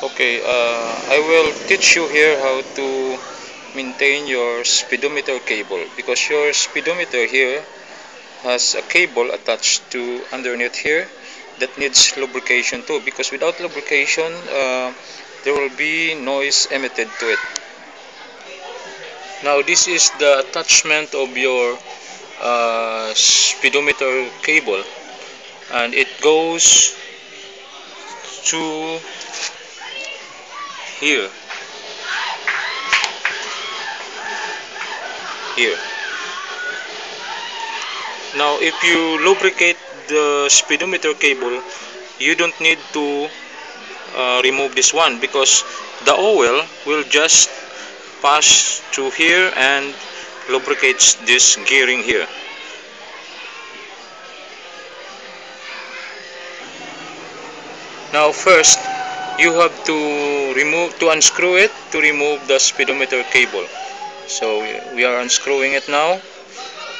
Okay, I will teach you here how to maintain your speedometer cable, because your speedometer here has a cable attached to underneath here that needs lubrication too, because without lubrication there will be noise emitted to it. Now this is the attachment of your speedometer cable, and it goes to here. Here. Now, if you lubricate the speedometer cable, you don't need to remove this one, because the oil will just pass through here and lubricates this gearing here. Now, first, you have to unscrew it to remove the speedometer cable. So we are unscrewing it now,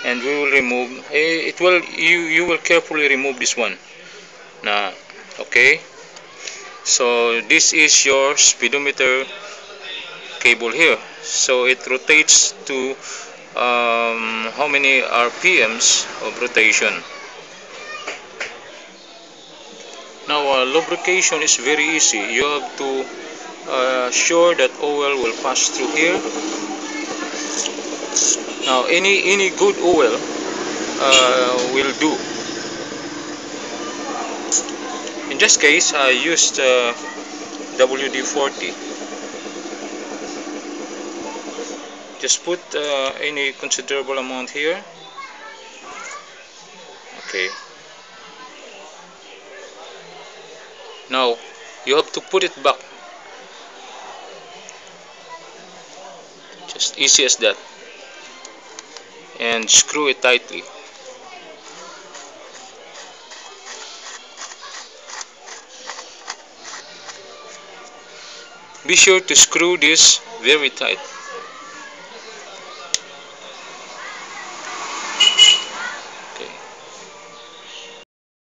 and we will remove. You will carefully remove this one. Now, okay. So this is your speedometer cable here. So it rotates to how many RPMs of rotation. Now lubrication is very easy. You have to sure that oil will pass through here. Now any good oil will do. In this case, I used WD-40. Just put any considerable amount here. Okay. Now you have to put it back. Just easy as that. And screw it tightly. Be sure to screw this very tight.